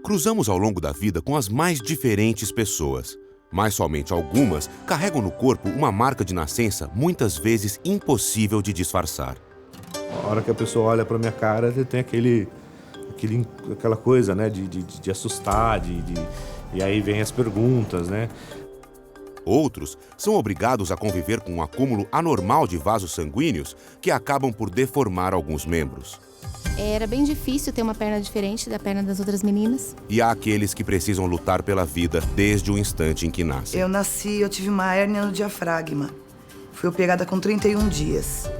Cruzamos ao longo da vida com as mais diferentes pessoas, mas somente algumas carregam no corpo uma marca de nascença muitas vezes impossível de disfarçar. A hora que a pessoa olha para minha cara, tem aquela coisa, né, de assustar, e aí vem as perguntas, né? Outros são obrigados a conviver com um acúmulo anormal de vasos sanguíneos que acabam por deformar alguns membros. Era bem difícil ter uma perna diferente da perna das outras meninas. E há aqueles que precisam lutar pela vida desde o instante em que nascem. Eu tive uma hérnia no diafragma. Fui operada com 31 dias.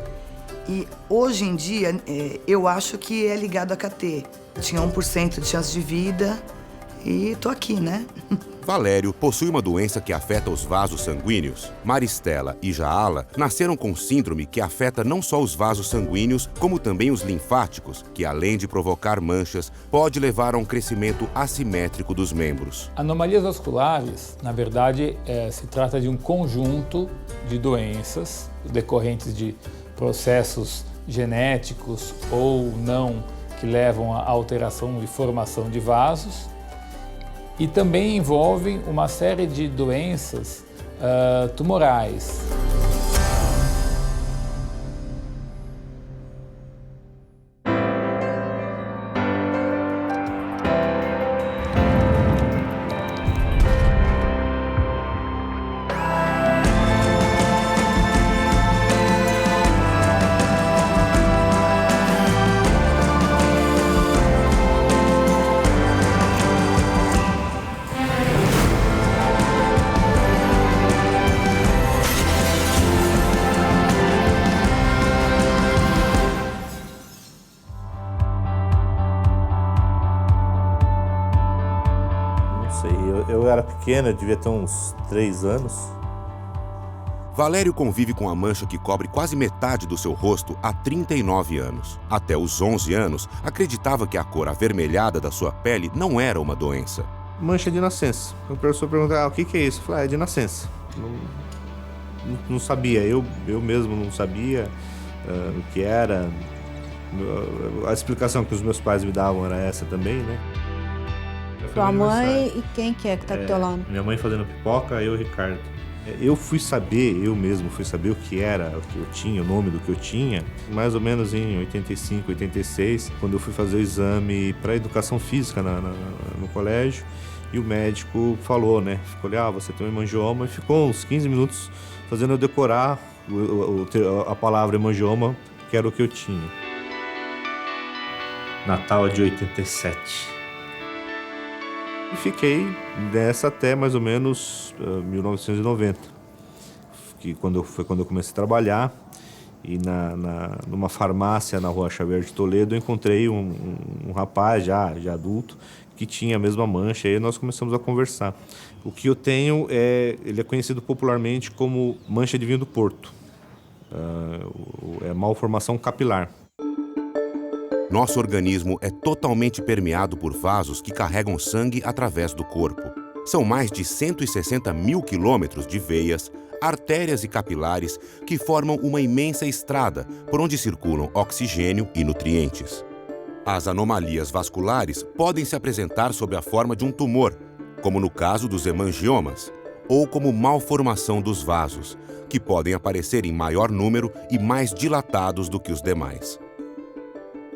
E hoje em dia, eu acho que é ligado a KT. Tinha 1% de chance de vida e tô aqui, né? Valério possui uma doença que afeta os vasos sanguíneos. Maristela e Jaala nasceram com síndrome que afeta não só os vasos sanguíneos, como também os linfáticos, que além de provocar manchas, pode levar a um crescimento assimétrico dos membros. Anomalias vasculares, na verdade, se trata de um conjunto de doenças decorrentes de processos genéticos ou não que levam à alteração e formação de vasos. E também envolvem uma série de doenças tumorais. Eu era pequeno, eu devia ter uns 3 anos. Valério convive com a mancha que cobre quase metade do seu rosto há 39 anos. Até os 11 anos, acreditava que a cor avermelhada da sua pele não era uma doença. Mancha de nascença. O professor perguntava, o que é isso? Eu falei, é de nascença. Não sabia, eu mesmo não sabia o que era. A explicação que os meus pais me davam era essa também, né? Tua mãe e quem que é que tá do teu lado? Minha mãe fazendo pipoca, eu e o Ricardo. Eu mesmo fui saber o que era, o que eu tinha, o nome do que eu tinha, mais ou menos em 85, 86, quando eu fui fazer o exame para educação física no colégio, e o médico falou, né? Ficou ali, você tem um hemangioma, e ficou uns 15 minutos fazendo eu decorar a palavra hemangioma, que era o que eu tinha. Natal de 87. E fiquei nessa até mais ou menos 1990, que foi quando eu comecei a trabalhar, e numa farmácia na Rua Xavier de Toledo eu encontrei um rapaz já adulto que tinha a mesma mancha, e aí nós começamos a conversar. O que eu tenho ele é conhecido popularmente como mancha de vinho do Porto, é malformação capilar. Nosso organismo é totalmente permeado por vasos que carregam sangue através do corpo. São mais de 160 mil quilômetros de veias, artérias e capilares que formam uma imensa estrada por onde circulam oxigênio e nutrientes. As anomalias vasculares podem se apresentar sob a forma de um tumor, como no caso dos hemangiomas, ou como malformação dos vasos, que podem aparecer em maior número e mais dilatados do que os demais.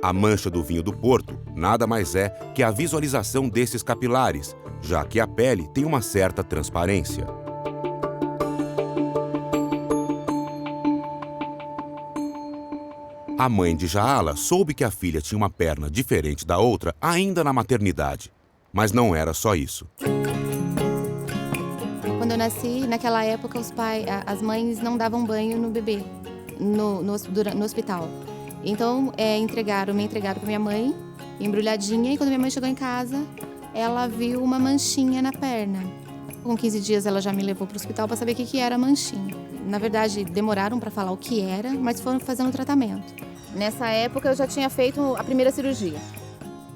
A mancha do vinho do Porto nada mais é que a visualização desses capilares, já que a pele tem uma certa transparência. A mãe de Jaala soube que a filha tinha uma perna diferente da outra ainda na maternidade. Mas não era só isso. Quando eu nasci, naquela época, as mães não davam banho no bebê, no hospital. Então, me entregaram para minha mãe, embrulhadinha, e quando minha mãe chegou em casa, ela viu uma manchinha na perna. Com 15 dias, ela já me levou para o hospital para saber o que era a manchinha. Na verdade, demoraram para falar o que era, mas foram fazendo o tratamento. Nessa época, eu já tinha feito a primeira cirurgia.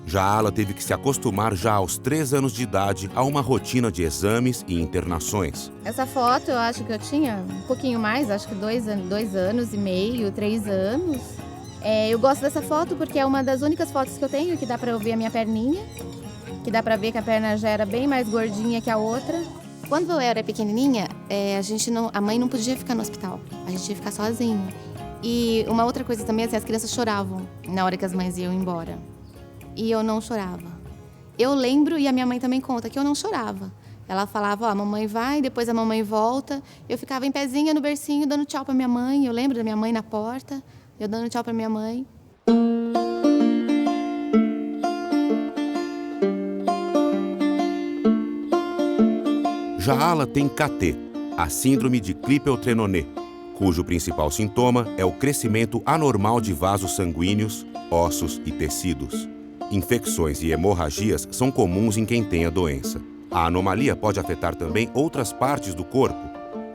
Jaala teve que se acostumar já aos 3 anos de idade a uma rotina de exames e internações. Essa foto, eu acho que eu tinha um pouquinho mais, acho que 2 anos e meio, 3 anos. Eu gosto dessa foto porque é uma das únicas fotos que eu tenho que dá para eu ver a minha perninha. que dá pra ver que a perna já era bem mais gordinha que a outra. Quando eu era pequenininha, a mãe não podia ficar no hospital, a gente ia ficar sozinho. E uma outra coisa também, assim, as crianças choravam na hora que as mães iam embora. E eu não chorava. Eu lembro, e a minha mãe também conta, que eu não chorava. Ela falava, ó, a mamãe vai, depois a mamãe volta. Eu ficava em pezinha no bercinho, dando tchau pra minha mãe. Eu lembro da minha mãe na porta, eu dando tchau pra minha mãe. Jaala tem CAT, a síndrome de Klippel-Trenaunay, cujo principal sintoma é o crescimento anormal de vasos sanguíneos, ossos e tecidos. Infecções e hemorragias são comuns em quem tem a doença. A anomalia pode afetar também outras partes do corpo,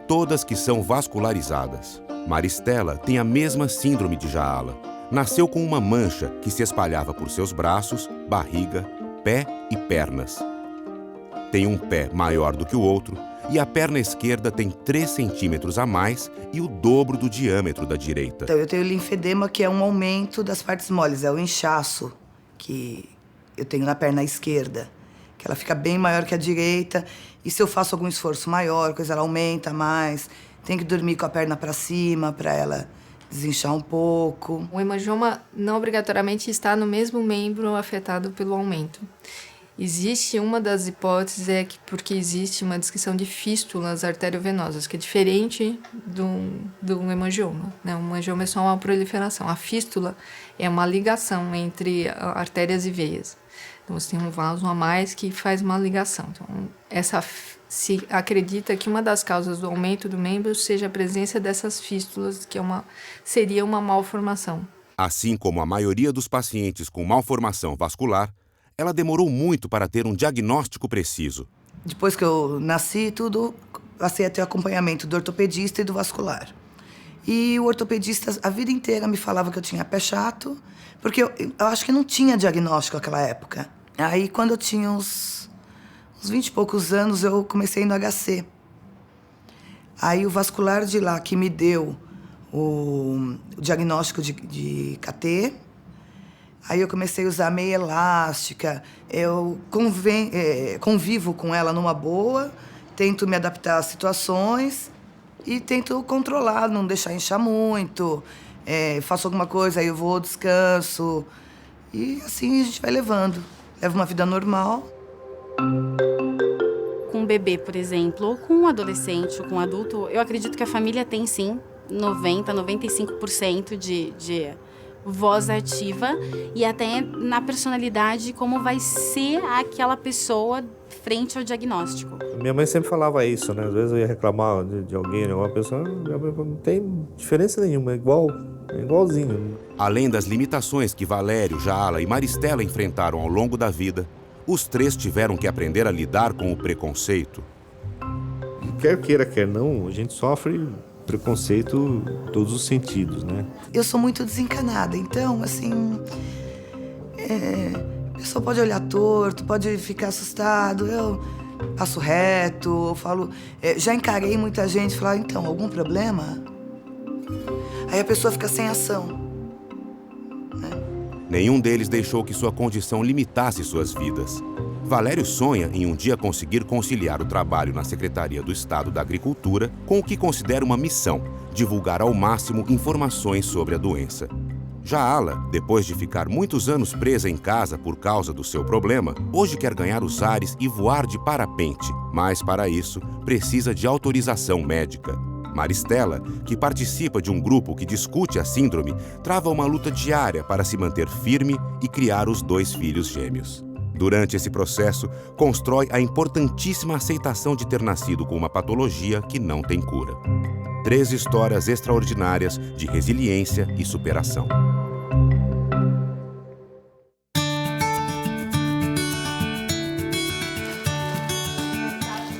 todas que são vascularizadas. Maristela tem a mesma síndrome de Jaala. Nasceu com uma mancha que se espalhava por seus braços, barriga, pé e pernas. Tem um pé maior do que o outro e a perna esquerda tem 3 centímetros a mais e o dobro do diâmetro da direita. Então, eu tenho linfedema, que é um aumento das partes moles, é o inchaço que eu tenho na perna esquerda, que ela fica bem maior que a direita, e se eu faço algum esforço maior, coisa, ela aumenta mais, tenho que dormir com a perna para cima para ela desinchar um pouco. O hemangioma não obrigatoriamente está no mesmo membro afetado pelo aumento. Existe uma das hipóteses porque existe uma descrição de fístulas arteriovenosas, que é diferente do hemangioma, né? O hemangioma é só uma proliferação. A fístula é uma ligação entre artérias e veias. Então, você tem um vaso a mais que faz uma ligação. Então, se acredita que uma das causas do aumento do membro seja a presença dessas fístulas, que seria uma malformação. Assim como a maioria dos pacientes com malformação vascular, ela demorou muito para ter um diagnóstico preciso. Depois que eu nasci, passei a ter acompanhamento do ortopedista e do vascular. E o ortopedista, a vida inteira, me falava que eu tinha pé chato, porque eu acho que não tinha diagnóstico naquela época. Aí, quando eu tinha uns 20 e poucos anos, eu comecei no HC. Aí, o vascular de lá, que me deu o diagnóstico de CAT. Aí eu comecei a usar meia elástica, eu convivo com ela numa boa, tento me adaptar às situações e tento controlar, não deixar inchar muito, faço alguma coisa, aí eu vou, descanso, e assim a gente vai levando. Levo uma vida normal. Com um bebê, por exemplo, ou com um adolescente, ou com um adulto, eu acredito que a família tem sim 95% de voz ativa e até na personalidade como vai ser aquela pessoa frente ao diagnóstico. Minha mãe sempre falava isso, né? Às vezes eu ia reclamar de alguém, de alguma pessoa, minha mãe não tem diferença nenhuma, é igualzinho. Além das limitações que Valério, Jaala e Maristela enfrentaram ao longo da vida, os 3 tiveram que aprender a lidar com o preconceito. Quer queira, quer não, a gente sofre preconceito em todos os sentidos, né? Eu sou muito desencanada, então, assim, a pessoa pode olhar torto, pode ficar assustado, eu passo reto, eu falo... já encarei muita gente e falar, então, algum problema? Aí a pessoa fica sem ação, né? Nenhum deles deixou que sua condição limitasse suas vidas. Valério sonha em um dia conseguir conciliar o trabalho na Secretaria do Estado da Agricultura com o que considera uma missão, divulgar ao máximo informações sobre a doença. Jaala, depois de ficar muitos anos presa em casa por causa do seu problema, hoje quer ganhar os ares e voar de parapente, mas para isso precisa de autorização médica. Maristela, que participa de um grupo que discute a síndrome, trava uma luta diária para se manter firme e criar os 2 filhos gêmeos. Durante esse processo, constrói a importantíssima aceitação de ter nascido com uma patologia que não tem cura. 3 histórias extraordinárias de resiliência e superação.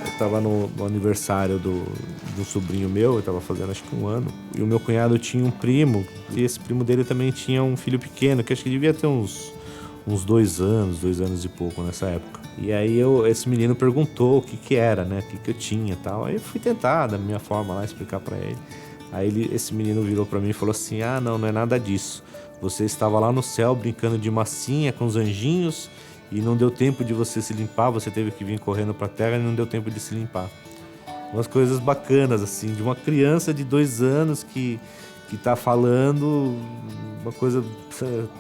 Eu estava no aniversário do sobrinho meu, eu estava fazendo acho que 1 ano, e o meu cunhado tinha um primo, e esse primo dele também tinha um filho pequeno, que acho que devia ter uns 2 anos e pouco nessa época. E aí esse menino perguntou o que era, né? O que eu tinha e tal. Aí eu fui tentar, da minha forma lá, explicar pra ele. Aí esse menino virou pra mim e falou assim, não é nada disso. Você estava lá no céu brincando de massinha com os anjinhos e não deu tempo de você se limpar, você teve que vir correndo para a terra e não deu tempo de se limpar. Umas coisas bacanas, assim, de uma criança de 2 anos que tá falando, uma coisa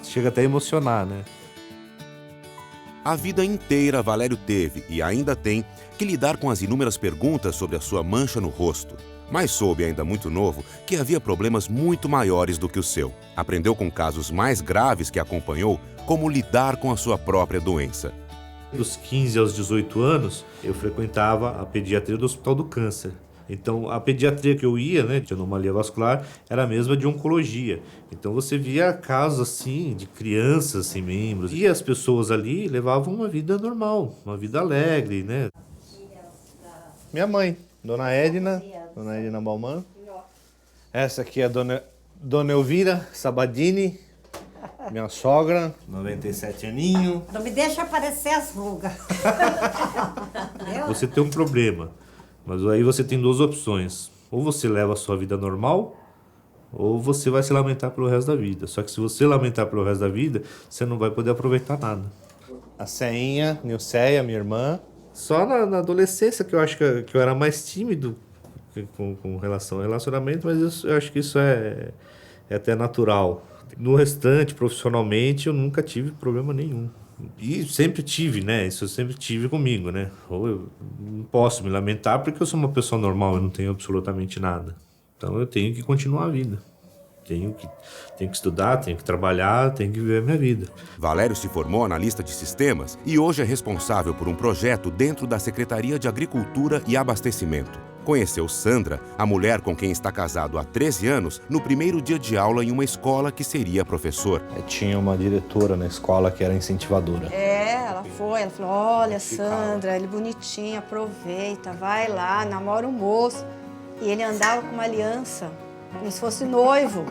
chega até a emocionar, né? A vida inteira Valério teve, e ainda tem, que lidar com as inúmeras perguntas sobre a sua mancha no rosto. Mas soube, ainda muito novo, que havia problemas muito maiores do que o seu. Aprendeu com casos mais graves que acompanhou como lidar com a sua própria doença. Dos 15 aos 18 anos, eu frequentava a pediatria do Hospital do Câncer. Então, a pediatria que eu ia, né, de anomalia vascular, era a mesma de oncologia. Então, você via casos, assim, de crianças sem membros. E as pessoas ali levavam uma vida normal, uma vida alegre, né? Minha mãe, Dona Edna Bauman. Essa aqui é a Dona Elvira Sabadini, minha sogra, 97 aninho. Não me deixa aparecer as rugas. Você tem um problema. Mas aí você tem 2 opções. Ou você leva a sua vida normal, ou você vai se lamentar pelo resto da vida. Só que se você lamentar pelo resto da vida, você não vai poder aproveitar nada. A Ceinha, Nilceia, minha irmã. Só na adolescência que eu acho que eu era mais tímido com relação ao relacionamento, mas eu acho que isso é até natural. No restante, profissionalmente, eu nunca tive problema nenhum. E sempre tive, né? Isso eu sempre tive comigo, né? Ou eu não posso me lamentar porque eu sou uma pessoa normal, eu não tenho absolutamente nada. Então eu tenho que continuar a vida. Tenho que estudar, tenho que trabalhar, tenho que viver a minha vida. Valério se formou analista de sistemas e hoje é responsável por um projeto dentro da Secretaria de Agricultura e Abastecimento. Conheceu Sandra, a mulher com quem está casado há 13 anos, no primeiro dia de aula em uma escola que seria professor. Tinha uma diretora na escola que era incentivadora. Ela falou, olha, Sandra, ele é bonitinho, aproveita, vai lá, namora o moço. E ele andava com uma aliança, como se fosse noivo.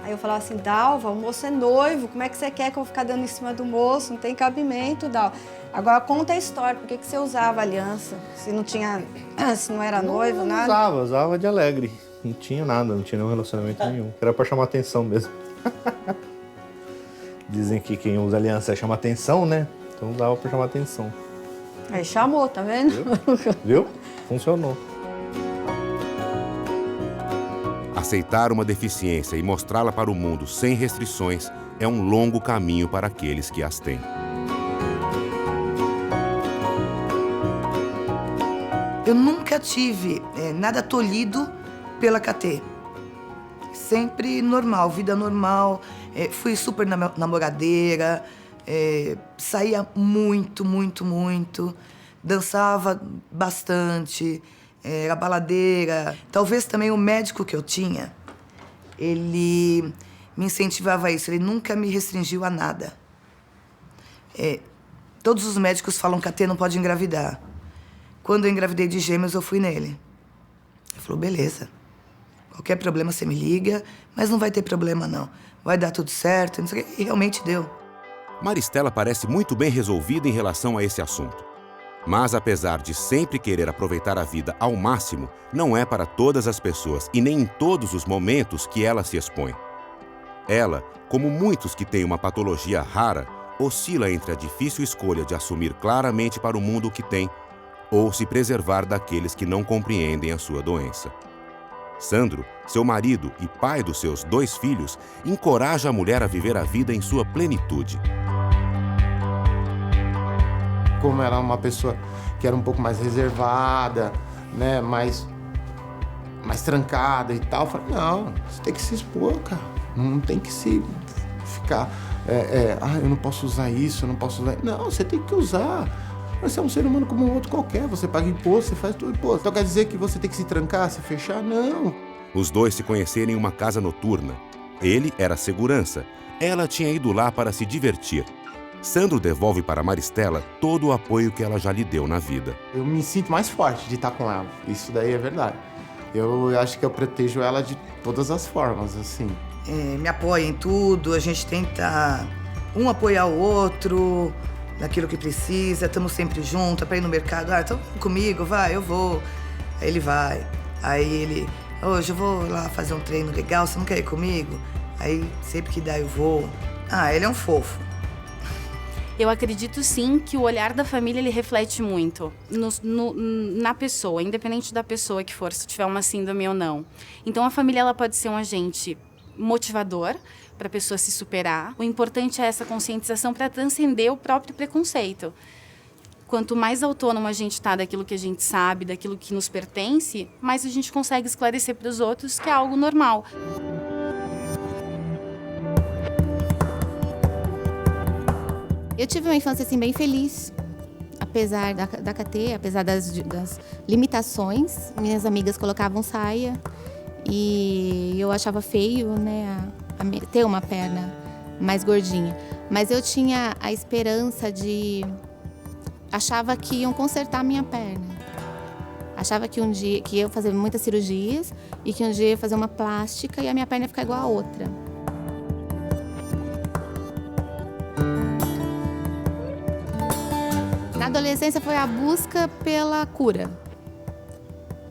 Aí eu falava assim, Dalva, o moço é noivo, como é que você quer que eu vou ficar dando em cima do moço? Não tem cabimento, Dalva. Agora conta a história, por que você usava aliança? Se não era noivo, nada? Usava de alegre. Não tinha nada, não tinha nenhum relacionamento nenhum. Era pra chamar atenção mesmo. Dizem que quem usa aliança chama atenção, né? Então usava pra chamar atenção. Aí chamou, tá vendo? Viu? Funcionou. Aceitar uma deficiência e mostrá-la para o mundo sem restrições é um longo caminho para aqueles que as têm. Eu nunca tive nada tolhido pela KT. Sempre normal, vida normal. Fui super namoradeira, saía muito. Dançava bastante, era baladeira. Talvez também o médico que eu tinha, ele me incentivava a isso. Ele nunca me restringiu a nada. Todos os médicos falam que KT não pode engravidar. Quando eu engravidei de gêmeos, eu fui nele. Ele falou, beleza. Qualquer problema você me liga, mas não vai ter problema não. Vai dar tudo certo, não sei o quê. E realmente deu. Maristela parece muito bem resolvida em relação a esse assunto. Mas apesar de sempre querer aproveitar a vida ao máximo, não é para todas as pessoas e nem em todos os momentos que ela se expõe. Ela, como muitos que têm uma patologia rara, oscila entre a difícil escolha de assumir claramente para o mundo o que tem ou se preservar daqueles que não compreendem a sua doença. Sandro, seu marido e pai dos seus 2 filhos, encoraja a mulher a viver a vida em sua plenitude. Como era uma pessoa que era um pouco mais reservada, né, mais trancada e tal, eu falei, não, você tem que se expor, cara. Não tem que se ficar, eu não posso usar isso, eu não posso usar... Não, você tem que usar. Você é um ser humano como um outro qualquer, você paga imposto, você faz tudo imposto. Então quer dizer que você tem que se trancar, se fechar? Não. Os 2 se conheceram em uma casa noturna. Ele era segurança, ela tinha ido lá para se divertir. Sandro devolve para Maristela todo o apoio que ela já lhe deu na vida. Eu me sinto mais forte de estar com ela, isso daí é verdade. Eu acho que eu protejo ela de todas as formas, assim. Me apoia em tudo, a gente tenta um apoiar o outro naquilo que precisa, estamos sempre juntos, para ir no mercado. Então comigo, vai, eu vou. Aí ele vai. Aí ele, hoje eu vou lá fazer um treino legal, você não quer ir comigo? Aí sempre que dá eu vou. Ele é um fofo. Eu acredito sim que o olhar da família ele reflete muito na pessoa, independente da pessoa que for, se tiver uma síndrome ou não. Então a família ela pode ser um agente motivador para a pessoa se superar. O importante é essa conscientização para transcender o próprio preconceito. Quanto mais autônomo a gente está daquilo que a gente sabe, daquilo que nos pertence, mais a gente consegue esclarecer para os outros que é algo normal. Eu tive uma infância assim bem feliz, apesar da KT, apesar das limitações. Minhas amigas colocavam saia e eu achava feio, né, ter uma perna mais gordinha. Mas eu tinha a esperança achava que iam consertar a minha perna. Achava que um dia que eu ia fazer muitas cirurgias e que um dia eu ia fazer uma plástica e a minha perna ia ficar igual a outra. Na adolescência foi a busca pela cura.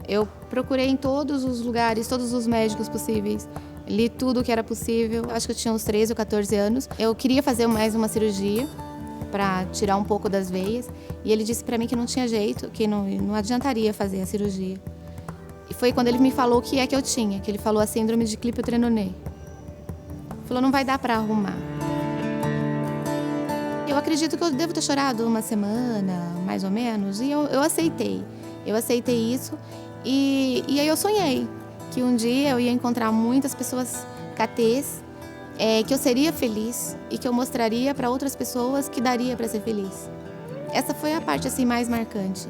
Eu procurei em todos os lugares, todos os médicos possíveis. Li tudo o que era possível. Acho que eu tinha uns 13 ou 14 anos. Eu queria fazer mais uma cirurgia para tirar um pouco das veias. E ele disse para mim que não tinha jeito, que não adiantaria fazer a cirurgia. E foi quando ele me falou o que é que eu tinha, que ele falou a síndrome de Klippel-Trenaunay. Falou, não vai dar para arrumar. Eu acredito que eu devo ter chorado uma semana, mais ou menos, e eu aceitei. Eu aceitei isso e aí eu sonhei que um dia eu ia encontrar muitas pessoas KTs, que eu seria feliz e que eu mostraria para outras pessoas que daria para ser feliz. Essa foi a parte assim mais marcante.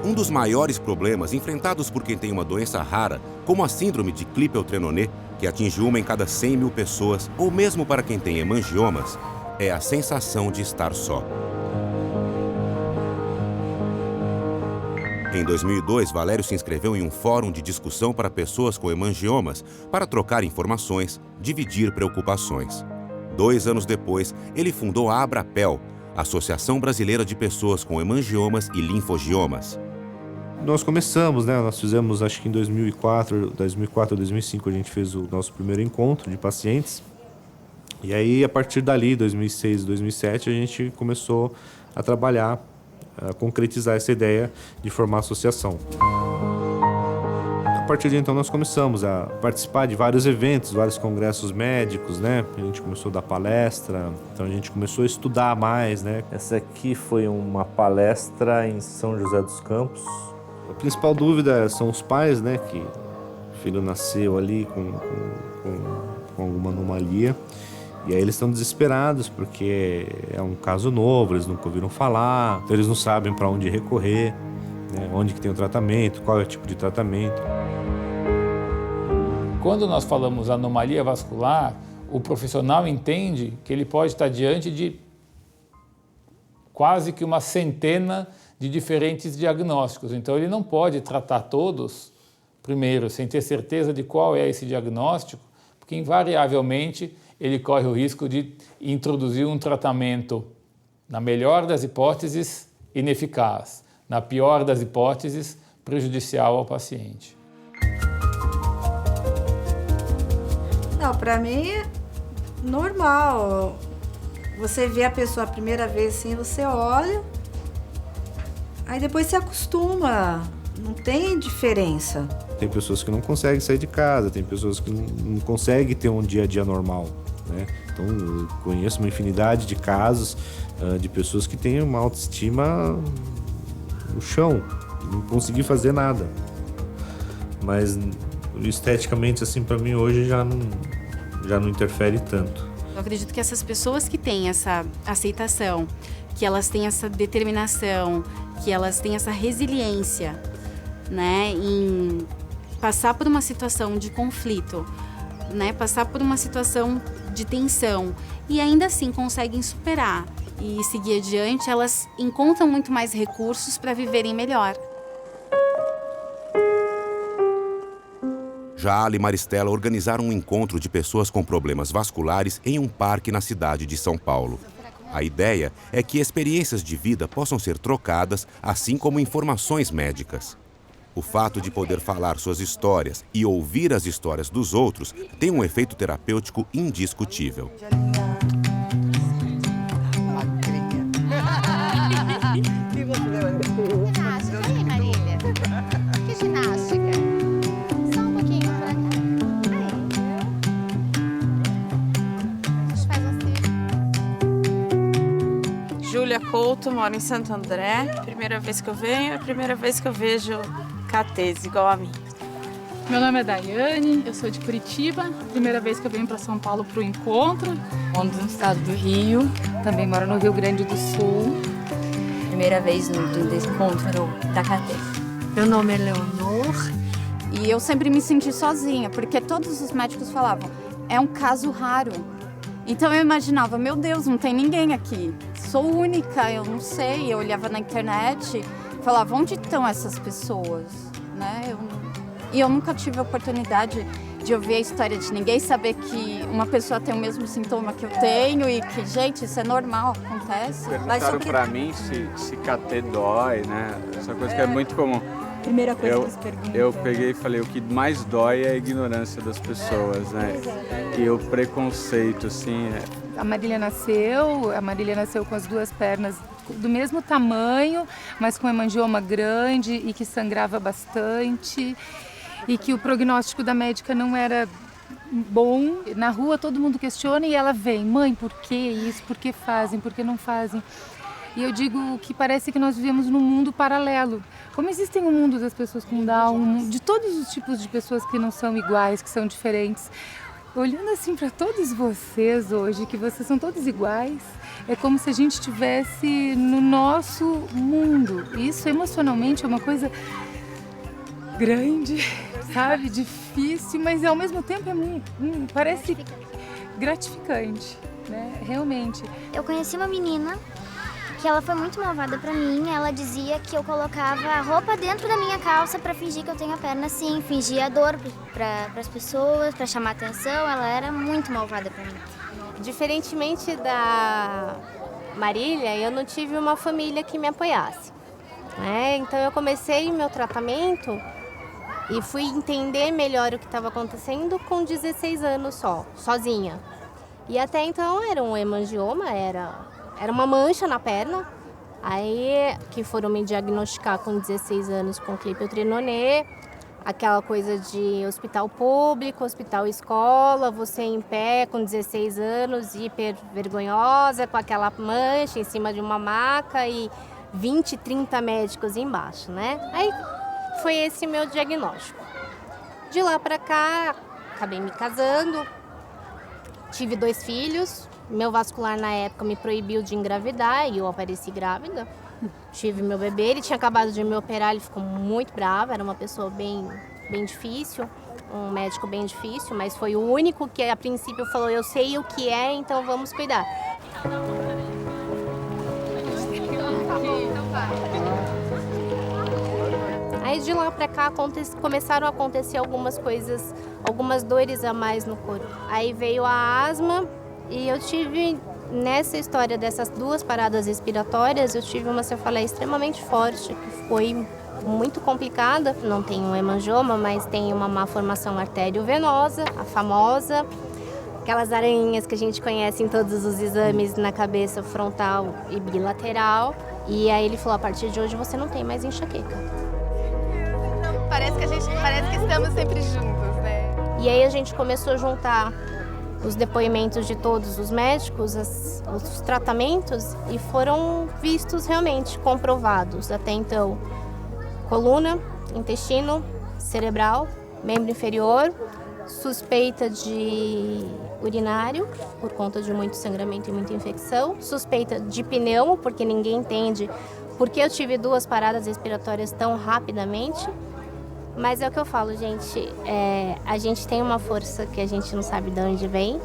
Um dos maiores problemas enfrentados por quem tem uma doença rara, como a síndrome de Klippel-Trenaunay, que atinge 1 em cada 100 mil pessoas, ou mesmo para quem tem hemangiomas, é a sensação de estar só. Em 2002, Valério se inscreveu em um fórum de discussão para pessoas com hemangiomas, para trocar informações, dividir preocupações. 2 anos depois, ele fundou a Abrapel, Associação Brasileira de Pessoas com Hemangiomas e Linfogiomas. Nós começamos, né? Nós fizemos, acho que em 2004 ou 2005, a gente fez o nosso primeiro encontro de pacientes. E aí, a partir dali, 2006, 2007, a gente começou a trabalhar, a concretizar essa ideia de formar associação. A partir de então, nós começamos a participar de vários eventos, vários congressos médicos, né? A gente começou a dar palestra, então a gente começou a estudar mais, né? Essa aqui foi uma palestra em São José dos Campos. A principal dúvida são os pais, né? Que o filho nasceu ali com alguma anomalia. E aí eles estão desesperados porque é um caso novo, eles nunca ouviram falar, então eles não sabem para onde recorrer, né? Onde que tem o tratamento, qual é o tipo de tratamento. Quando nós falamos anomalia vascular, o profissional entende que ele pode estar diante de quase que uma centena de diferentes diagnósticos. Então ele não pode tratar todos, primeiro, sem ter certeza de qual é esse diagnóstico, porque invariavelmente ele corre o risco de introduzir um tratamento, na melhor das hipóteses, ineficaz, na pior das hipóteses, prejudicial ao paciente. Não, para mim é normal. Você vê a pessoa a primeira vez assim, você olha, aí depois se acostuma, não tem diferença. Tem pessoas que não conseguem sair de casa, tem pessoas que não conseguem ter um dia a dia normal, né? Então, eu conheço uma infinidade de casos de pessoas que têm uma autoestima no chão, não conseguir fazer nada. Mas esteticamente, assim, para mim hoje já não interfere tanto. Eu acredito que essas pessoas que têm essa aceitação, que elas têm essa determinação, que elas têm essa resiliência, né, em passar por uma situação de conflito, né, passar por uma situação de tensão e ainda assim conseguem superar e seguir adiante, elas encontram muito mais recursos para viverem melhor. Já Ali e Maristela organizaram um encontro de pessoas com problemas vasculares em um parque na cidade de São Paulo. A ideia é que experiências de vida possam ser trocadas, assim como informações médicas. O fato de poder falar suas histórias e ouvir as histórias dos outros tem um efeito terapêutico indiscutível. Ginástica, aí, Marília. Que ginástica? Só um pouquinho pra cá. Aí. A gente faz assim. Júlia Couto, moro em Santo André. Primeira vez que eu venho, é a primeira vez que eu vejo catesis igual a mim. Meu nome é Daiane, eu sou de Curitiba. Primeira vez que eu venho para São Paulo para o encontro. Moro no estado do Rio, também moro no Rio Grande do Sul. Primeira vez no encontro da catesis. Meu nome é Leonor e eu sempre me senti sozinha, porque todos os médicos falavam, é um caso raro. Então eu imaginava, meu Deus, não tem ninguém aqui. Sou única, eu não sei. Eu olhava na internet, falava, onde estão essas pessoas? Né? E eu nunca tive a oportunidade de ouvir a história de ninguém, saber que uma pessoa tem o mesmo sintoma que eu tenho e que, gente, isso é normal, acontece. Perguntaram pra mim se CAT dói, né? Essa coisa que é muito comum. Primeira coisa que se pergunta. Eu peguei e falei, o que mais dói é a ignorância das pessoas, né? E o preconceito, assim... A Marília nasceu com as duas pernas do mesmo tamanho, mas com hemangioma grande e que sangrava bastante. E que o prognóstico da médica não era bom. Na rua todo mundo questiona e ela vem, mãe, por que isso? Por que fazem? Por que não fazem? E eu digo que parece que nós vivemos num mundo paralelo. Como existem um mundo das pessoas com Down, de todos os tipos de pessoas que não são iguais, que são diferentes. Olhando assim para todos vocês hoje, que vocês são todos iguais, é como se a gente estivesse no nosso mundo. Isso emocionalmente é uma coisa grande, sabe? Difícil, mas ao mesmo tempo parece gratificante, né? Realmente. Eu conheci uma menina que ela foi muito malvada pra mim. Ela dizia que eu colocava a roupa dentro da minha calça pra fingir que eu tenho a perna assim, fingia dor para as pessoas, pra chamar atenção. Ela era muito malvada pra mim. Diferentemente da Marília, eu não tive uma família que me apoiasse, né? Então eu comecei meu tratamento e fui entender melhor o que estava acontecendo com 16 anos sozinha. E até então era um hemangioma, era uma mancha na perna. Aí que foram me diagnosticar com 16 anos com Clippertrinonê, aquela coisa de hospital público, hospital escola, você em pé com 16 anos, hiper vergonhosa, com aquela mancha em cima de uma maca e 20, 30 médicos embaixo, né? Aí foi esse meu diagnóstico. De lá pra cá, acabei me casando, tive 2 filhos. Meu vascular na época me proibiu de engravidar e eu apareci grávida. Tive meu bebê, ele tinha acabado de me operar, ele ficou muito bravo, era uma pessoa bem difícil, um médico bem difícil, mas foi o único que a princípio falou, eu sei o que é, então vamos cuidar. Aí de lá pra cá começaram a acontecer algumas coisas, algumas dores a mais no corpo. Aí veio a asma e eu tive, nessa história dessas 2 paradas respiratórias, eu tive uma cefaleia extremamente forte, que foi muito complicada. Não tem um hemangioma, mas tem uma má formação arteriovenosa, a famosa, aquelas aranhas que a gente conhece em todos os exames na cabeça frontal e bilateral. E aí ele falou, a partir de hoje você não tem mais enxaqueca. Parece que estamos sempre juntos, né? E aí a gente começou a juntar os depoimentos de todos os médicos, os tratamentos, e foram vistos realmente, comprovados até então. Coluna, intestino, cerebral, membro inferior, suspeita de urinário, por conta de muito sangramento e muita infecção, suspeita de pneumo, porque ninguém entende por que eu tive 2 paradas respiratórias tão rapidamente. Mas é o que eu falo, gente, a gente tem uma força que a gente não sabe de onde vem.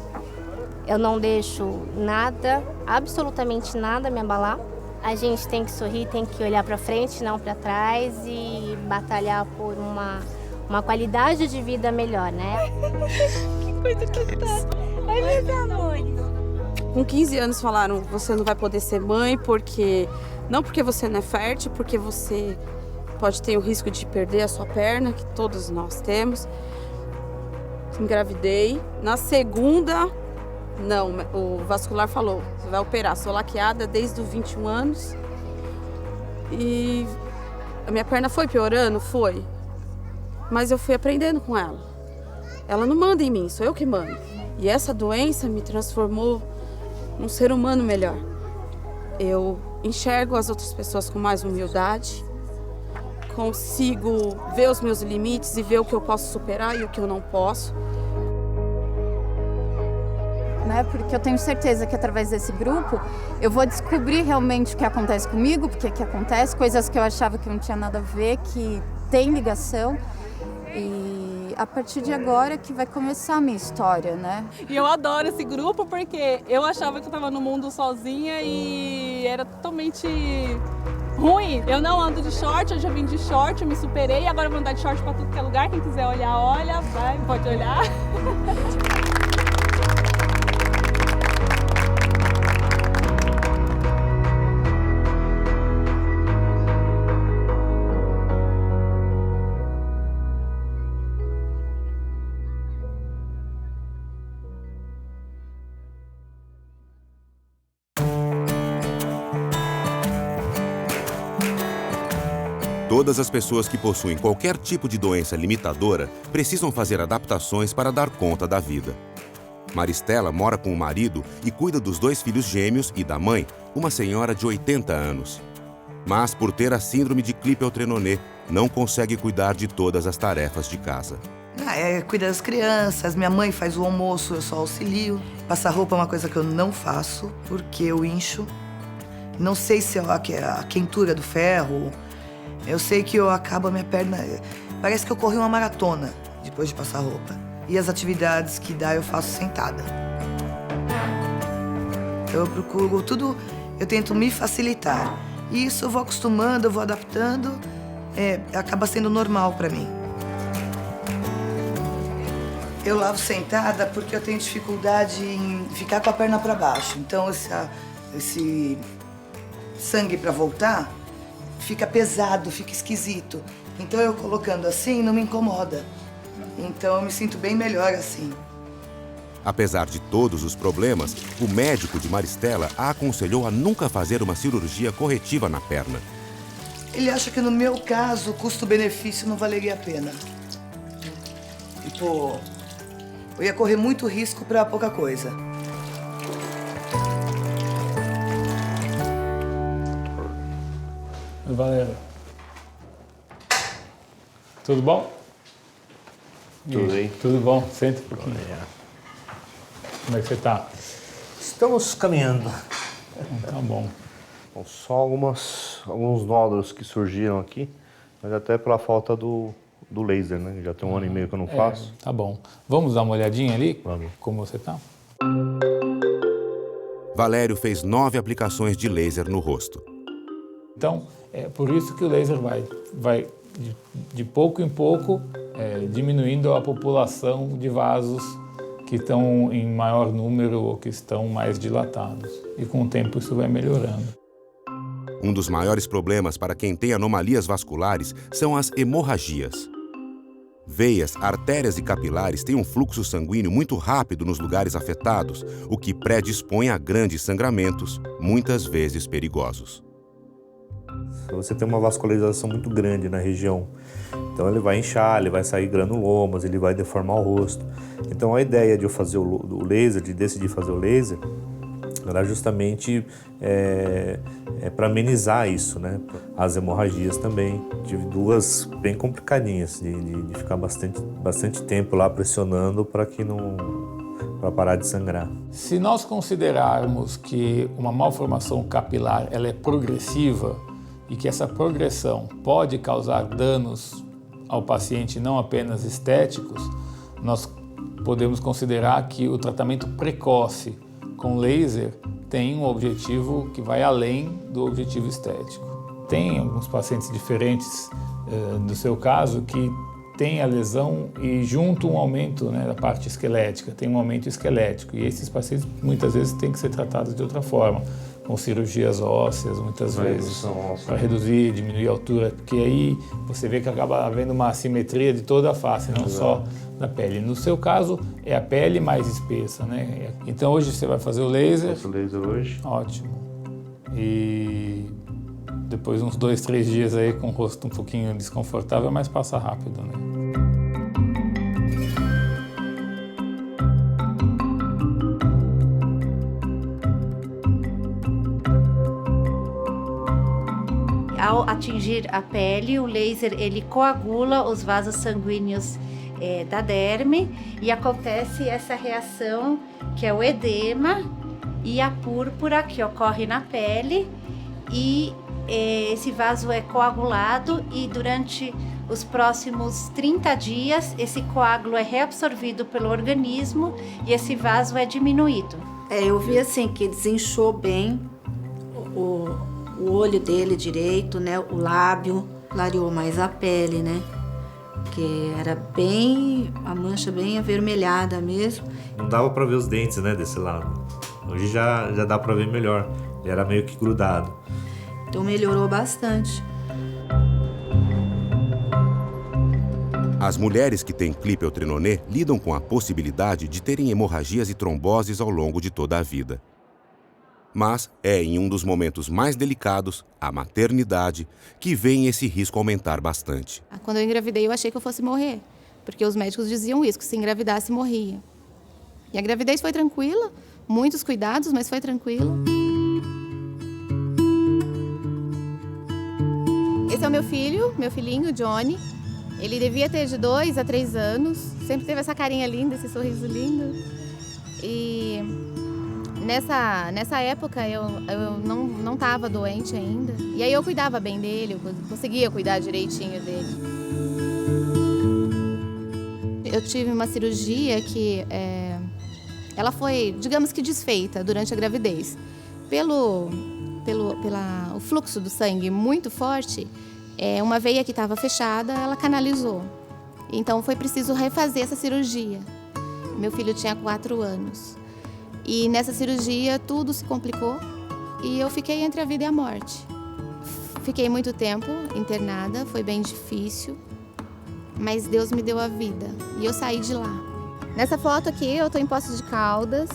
Eu não deixo nada, absolutamente nada me abalar. A gente tem que sorrir, tem que olhar para frente, não para trás e batalhar por uma qualidade de vida melhor, né? Que coisa que tá. Ai, meus amores. Com 15 anos falaram, você não vai poder ser mãe não porque você não é fértil, porque você pode ter o risco de perder a sua perna, que todos nós temos. Engravidei. Na segunda, não, o vascular falou, você vai operar. Sou laqueada desde os 21 anos. E a minha perna foi piorando? Foi. Mas eu fui aprendendo com ela. Ela não manda em mim, sou eu que mando. E essa doença me transformou num ser humano melhor. Eu enxergo as outras pessoas com mais humildade, consigo ver os meus limites e ver o que eu posso superar e o que eu não posso. Porque eu tenho certeza que através desse grupo eu vou descobrir realmente o que acontece comigo, porque que acontece, coisas que eu achava que não tinha nada a ver, que tem ligação. E a partir de agora que vai começar a minha história, né? E eu adoro esse grupo porque eu achava que eu estava no mundo sozinha e era totalmente ruim. Eu não ando de short, eu já vim de short, eu me superei e agora eu vou andar de short para tudo que é lugar. Quem quiser olhar, olha, vai, pode olhar. Todas as pessoas que possuem qualquer tipo de doença limitadora precisam fazer adaptações para dar conta da vida. Maristela mora com o marido e cuida dos 2 filhos gêmeos e da mãe, uma senhora de 80 anos. Mas, por ter a síndrome de Klippel-Trenaunay, não consegue cuidar de todas as tarefas de casa. Cuida das crianças, minha mãe faz o almoço, eu só auxilio. Passar roupa é uma coisa que eu não faço, porque eu incho. Não sei se é a quentura do ferro. Eu sei que eu acabo a minha perna... Parece que eu corri uma maratona depois de passar roupa. E as atividades que dá eu faço sentada. Eu procuro tudo, eu tento me facilitar. E isso eu vou acostumando, eu vou adaptando, acaba sendo normal pra mim. Eu lavo sentada porque eu tenho dificuldade em ficar com a perna pra baixo. Então esse sangue pra voltar fica pesado, fica esquisito. Então eu colocando assim não me incomoda. Então eu me sinto bem melhor assim. Apesar de todos os problemas, o médico de Maristela a aconselhou a nunca fazer uma cirurgia corretiva na perna. Ele acha que no meu caso o custo-benefício não valeria a pena. Tipo, eu ia correr muito risco pra pouca coisa. Oi, Valéria. Tudo bom? Tudo bem. Tudo bom? Senta um pouquinho. Como é que você está? Estamos caminhando. Tá bom. Bom, só alguns nódulos que surgiram aqui, mas até pela falta do laser, né? Já tem 1 ano e meio que eu não faço. Tá bom. Vamos dar uma olhadinha ali? Vamos. Como você está? Valério fez 9 aplicações de laser no rosto. Então, é por isso que o laser vai de pouco em pouco diminuindo a população de vasos que estão em maior número ou que estão mais dilatados. E com o tempo isso vai melhorando. Um dos maiores problemas para quem tem anomalias vasculares são as hemorragias. Veias, artérias e capilares têm um fluxo sanguíneo muito rápido nos lugares afetados, o que predispõe a grandes sangramentos, muitas vezes perigosos. Você tem uma vascularização muito grande na região, então ele vai inchar, ele vai sair granulomas, ele vai deformar o rosto. Então a ideia de eu fazer o laser, de decidir fazer o laser, era justamente para amenizar isso, né? As hemorragias também. Tive 2 bem complicadinhas, de ficar bastante tempo lá pressionando para parar de sangrar. Se nós considerarmos que uma malformação capilar ela é progressiva e que essa progressão pode causar danos ao paciente não apenas estéticos, nós podemos considerar que o tratamento precoce com laser tem um objetivo que vai além do objetivo estético. Tem alguns pacientes diferentes, no seu caso, que tem a lesão e junto um aumento, né, da parte esquelética, tem um aumento esquelético. E esses pacientes muitas vezes têm que ser tratados de outra forma, com cirurgias ósseas muitas vezes, para reduzir, diminuir a altura, porque aí você vê que acaba havendo uma assimetria de toda a face, não só da pele. No seu caso, é a pele mais espessa, né? Então hoje você vai fazer o laser. Faço o laser hoje. Ótimo. E depois uns 2, 3 dias aí com o rosto um pouquinho desconfortável, mas passa rápido, né? Ao atingir a pele, o laser ele coagula os vasos sanguíneos da derme e acontece essa reação que é o edema e a púrpura que ocorre na pele e esse vaso é coagulado e durante os próximos 30 dias esse coágulo é reabsorvido pelo organismo e esse vaso é diminuído. Eu vi assim que desinchou bem o olho dele direito, né? O lábio, clareou mais a pele, né? Que era bem, a mancha bem avermelhada mesmo. Não dava para ver os dentes, né, desse lado. Hoje já dá para ver melhor. Ele era meio que grudado. Então melhorou bastante. As mulheres que têm Klippel-Trenaunay lidam com a possibilidade de terem hemorragias e tromboses ao longo de toda a vida. Mas é em um dos momentos mais delicados, a maternidade, que vem esse risco aumentar bastante. Quando eu engravidei, eu achei que eu fosse morrer, porque os médicos diziam isso, que se engravidasse, morria. E a gravidez foi tranquila, muitos cuidados, mas foi tranquilo. Esse é o meu filhinho, Johnny. Ele devia ter de 2 a 3 anos, sempre teve essa carinha linda, esse sorriso lindo. E nessa época eu não estava doente ainda. E aí eu cuidava bem dele, eu conseguia cuidar direitinho dele. Eu tive uma cirurgia que ela foi, digamos que desfeita durante a gravidez. Pelo fluxo do sangue muito forte, uma veia que estava fechada, ela canalizou. Então foi preciso refazer essa cirurgia. Meu filho tinha 4 anos. E nessa cirurgia tudo se complicou e eu fiquei entre a vida e a morte. Fiquei muito tempo internada, foi bem difícil, mas Deus me deu a vida e eu saí de lá. Nessa foto aqui eu estou em Poços de Caldas,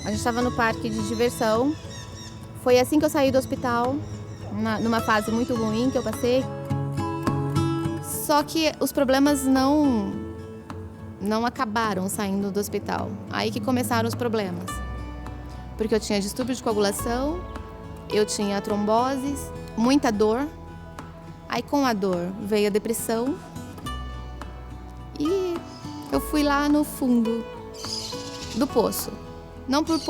a gente estava no parque de diversão. Foi assim que eu saí do hospital, numa fase muito ruim que eu passei. Só que os problemas não acabaram saindo do hospital. Aí que começaram os problemas. Porque eu tinha distúrbio de coagulação, eu tinha tromboses, muita dor. Aí com a dor veio a depressão. E eu fui lá no fundo do poço. Não por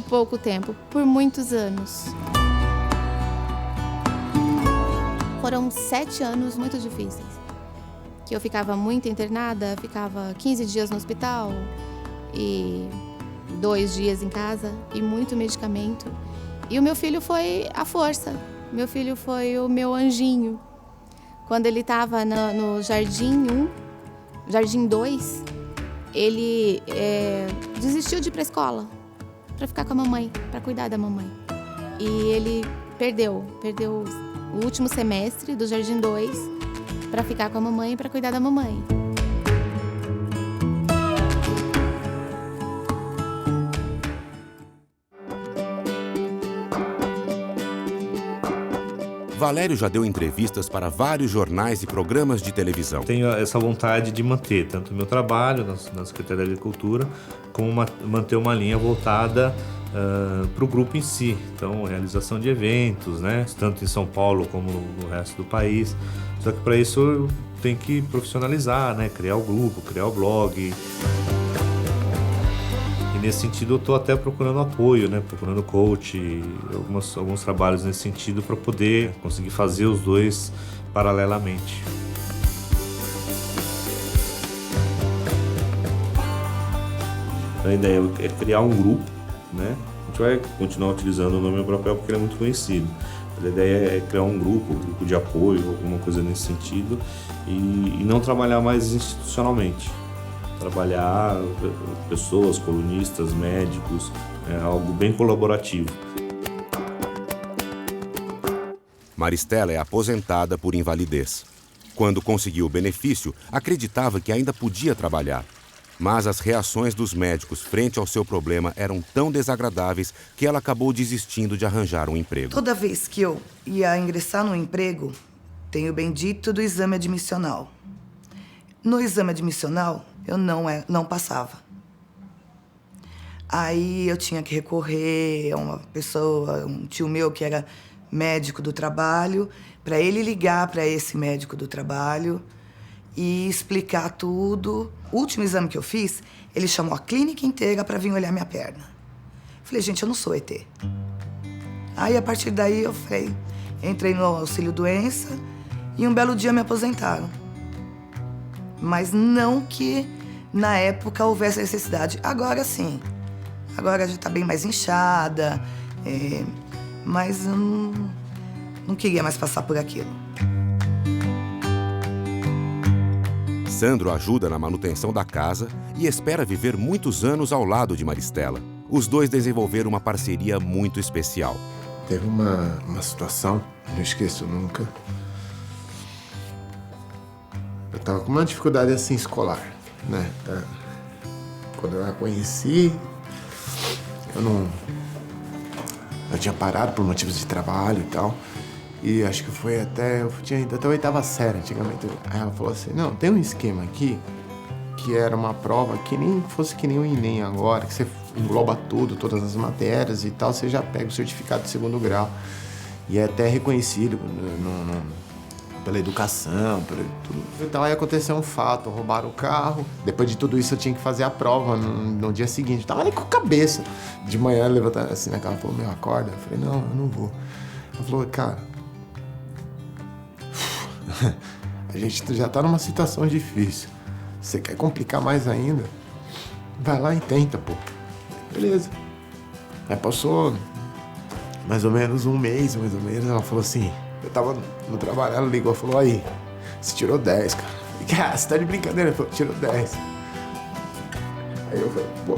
pouco tempo, por muitos anos. Foram 7 anos muito difíceis. Que eu ficava muito internada, ficava 15 dias no hospital e 2 dias em casa e muito medicamento. E o meu filho foi a força, meu filho foi o meu anjinho. Quando ele estava no Jardim 1, Jardim 2, ele desistiu de ir para a escola, para ficar com a mamãe, para cuidar da mamãe. E ele perdeu o último semestre do Jardim 2, para ficar com a mamãe e para cuidar da mamãe. Valério já deu entrevistas para vários jornais e programas de televisão. Tenho essa vontade de manter tanto o meu trabalho na Secretaria da Agricultura, como manter uma linha voltada para o grupo em si. Então, realização de eventos, né? Tanto em São Paulo como no resto do país. Só que para isso eu tenho que profissionalizar, né? Criar o grupo, criar o blog. E nesse sentido eu estou até procurando apoio, né? Procurando coach, alguns trabalhos nesse sentido para poder conseguir fazer os dois paralelamente. A ideia é criar um grupo, né? A gente vai continuar utilizando o nome Europel porque ele é muito conhecido, A ideia é criar um grupo de apoio, alguma coisa nesse sentido, e não trabalhar mais institucionalmente. Trabalhar pessoas, colunistas, médicos, algo bem colaborativo. Maristela é aposentada por invalidez. Quando conseguiu o benefício, acreditava que ainda podia trabalhar. Mas as reações dos médicos frente ao seu problema eram tão desagradáveis que ela acabou desistindo de arranjar um emprego. Toda vez que eu ia ingressar no emprego, tem o bendito do exame admissional. No exame admissional, eu não passava. Aí eu tinha que recorrer a uma pessoa, um tio meu que era médico do trabalho, para ele ligar para esse médico do trabalho e explicar tudo. O último exame que eu fiz, ele chamou a clínica inteira para vir olhar minha perna. Falei, gente, eu não sou ET. Aí, a partir daí, eu falei, entrei no auxílio-doença e um belo dia me aposentaram. Mas não que, na época, houvesse necessidade. Agora, sim. Agora já tá bem mais inchada, mas eu não queria mais passar por aquilo. Sandro ajuda na manutenção da casa e espera viver muitos anos ao lado de Maristela. Os dois desenvolveram uma parceria muito especial. Teve uma situação, não esqueço nunca. Eu tava com uma dificuldade assim escolar, né? Quando eu a conheci, eu tinha parado por motivos de trabalho e tal. E acho que foi eu tinha ido até a 8ª série antigamente. Aí ela falou assim, não, tem um esquema aqui que era uma prova que nem fosse que nem o Enem agora, que você engloba tudo, todas as matérias e tal, você já pega o certificado de 2º grau. E é até reconhecido pela educação, por tudo. Então aí aconteceu um fato, roubaram o carro. Depois de tudo isso eu tinha que fazer a prova no dia seguinte. Eu tava ali com a cabeça. De manhã, levantando assim na cama, falou, meu, acorda. Eu falei, não, eu não vou. Ela falou, cara, a gente já tá numa situação difícil. Você quer complicar mais ainda? Vai lá e tenta, pô. Beleza. Aí passou mais ou menos um mês, mais ou menos. Ela falou assim, eu tava no trabalho, ela ligou e falou, aí, você tirou 10, cara. Eu falei, você tá de brincadeira? Ela falou, tirou 10. Aí eu falei, pô,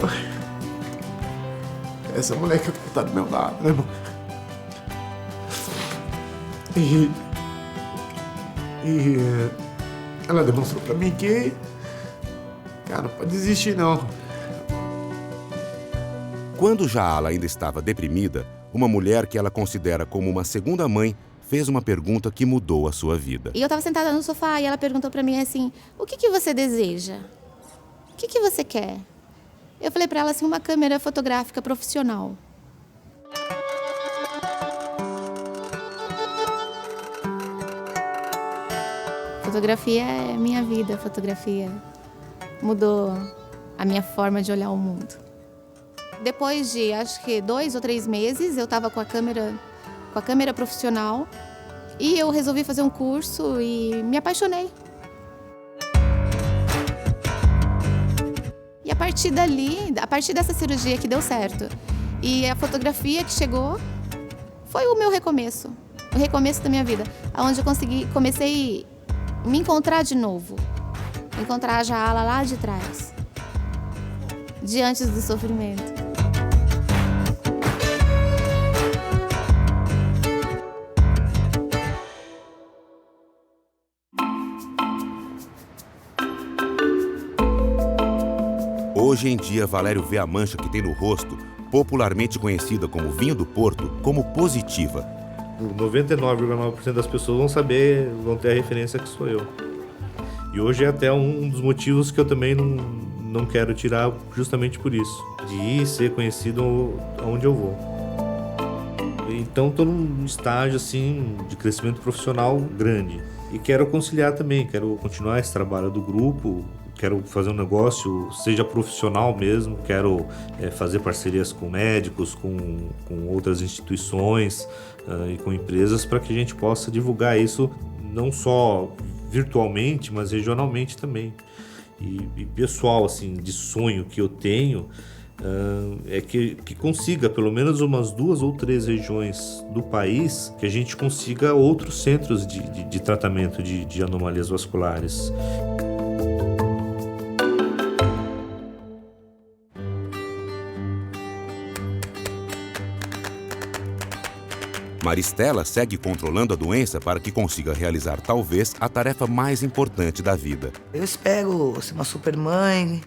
essa mulher que tá do meu lado, né, irmão? E ela demonstrou pra mim que, cara, não pode desistir, não. Quando Jaala ainda estava deprimida, uma mulher que ela considera como uma segunda mãe fez uma pergunta que mudou a sua vida. E eu estava sentada no sofá e ela perguntou para mim assim, o que você deseja? O que você quer? Eu falei para ela assim, uma câmera fotográfica profissional. Fotografia é minha vida, fotografia mudou a minha forma de olhar o mundo. Depois de, acho que 2 ou 3 meses, eu estava com a câmera profissional e eu resolvi fazer um curso e me apaixonei. E a partir dali, a partir dessa cirurgia que deu certo e a fotografia que chegou, foi o meu recomeço, o recomeço da minha vida, onde eu comecei a me encontrar de novo, encontrar a Jaala lá de trás, de antes do sofrimento. Hoje em dia, Valério vê a mancha que tem no rosto, popularmente conhecida como vinho do Porto, como positiva. 99,9% das pessoas vão ter a referência que sou eu. E hoje é até um dos motivos que eu também não quero tirar, justamente por isso. De ir ser conhecido onde eu vou. Então estou num estágio assim, de crescimento profissional grande. E quero conciliar também, quero continuar esse trabalho do grupo, quero fazer um negócio, seja profissional mesmo, quero fazer parcerias com médicos, com outras instituições e com empresas para que a gente possa divulgar isso não só virtualmente, mas regionalmente também. E pessoal, assim, de sonho que eu tenho é que consiga pelo menos umas 2 ou 3 regiões do país que a gente consiga outros centros de tratamento de anomalias vasculares. Maristela segue controlando a doença para que consiga realizar talvez a tarefa mais importante da vida. Eu espero ser uma super mãe,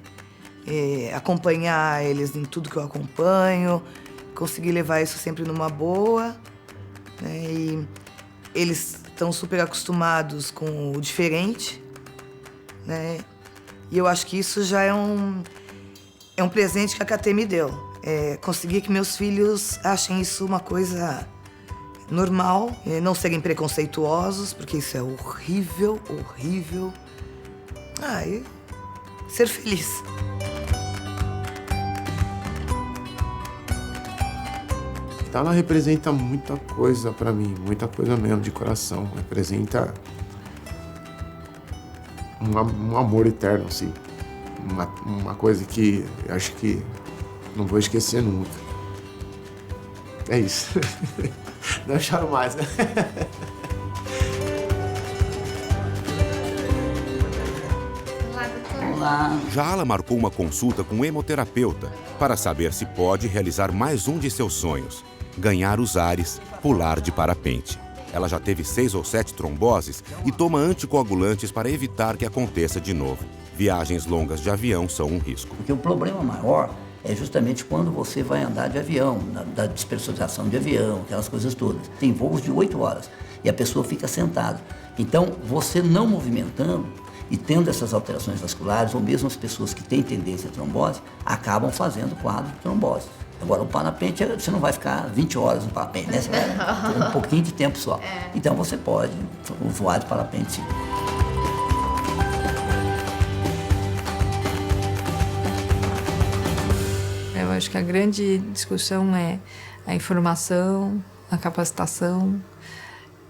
acompanhar eles em tudo que eu acompanho, conseguir levar isso sempre numa boa, né? E eles estão super acostumados com o diferente, né? E eu acho que isso já é um presente que a KT me deu. Conseguir que meus filhos achem isso uma coisa normal, não serem preconceituosos, porque isso é horrível, horrível. E ser feliz. Ela representa muita coisa pra mim, muita coisa mesmo, de coração. Representa um amor eterno, assim. Uma coisa que eu acho que não vou esquecer nunca. É isso. Não choro mais, né? Já ela marcou uma consulta com um hemoterapeuta para saber se pode realizar mais um de seus sonhos: ganhar os ares, pular de parapente. Ela já teve 6 ou 7 tromboses e toma anticoagulantes para evitar que aconteça de novo. Viagens longas de avião são um risco. Porque o problema maior é justamente quando você vai andar de avião, da despressurização de avião, aquelas coisas todas. Tem voos de 8 horas e a pessoa fica sentada. Então, você não movimentando e tendo essas alterações vasculares, ou mesmo as pessoas que têm tendência à trombose, acabam fazendo quadro de trombose. Agora, o parapente, você não vai ficar 20 horas no parapente, né? Você vai um pouquinho de tempo só. Então, você pode voar de parapente, sim. Eu acho que a grande discussão é a informação, a capacitação,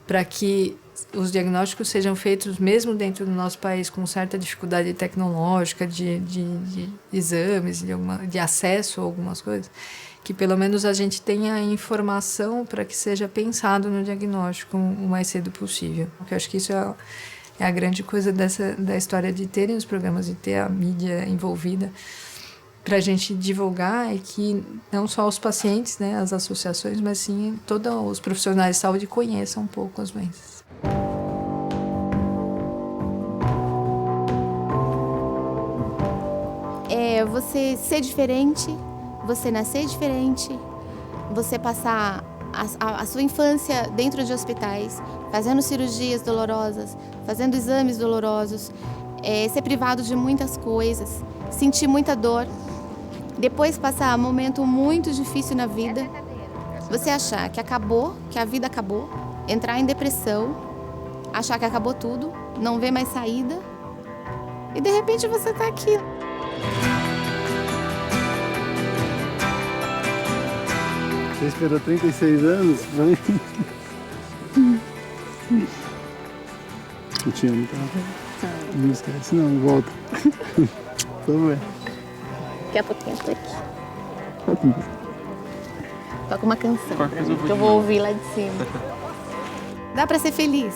para que os diagnósticos sejam feitos mesmo dentro do nosso país com certa dificuldade tecnológica de exames, de acesso a algumas coisas, que pelo menos a gente tenha informação para que seja pensado no diagnóstico o mais cedo possível. Porque eu acho que isso é a grande coisa da história de terem os programas, de ter a mídia envolvida, para a gente divulgar, e que não só os pacientes, né, as associações, mas sim todos os profissionais de saúde conheçam um pouco as doenças. Você ser diferente, você nascer diferente, você passar a sua infância dentro de hospitais, fazendo cirurgias dolorosas, fazendo exames dolorosos, ser privado de muitas coisas, sentir muita dor, depois passar um momento muito difícil na vida, você achar que acabou, que a vida acabou, entrar em depressão, achar que acabou tudo, não ver mais saída, e de repente você está aqui. Você esperou 36 anos? Eu te amo, tá? Não esquece não, volta. Vamos ver. Daqui a pouquinho eu tô aqui. Toca uma canção pra mim, que eu vou ouvir lá de cima. Dá pra ser feliz?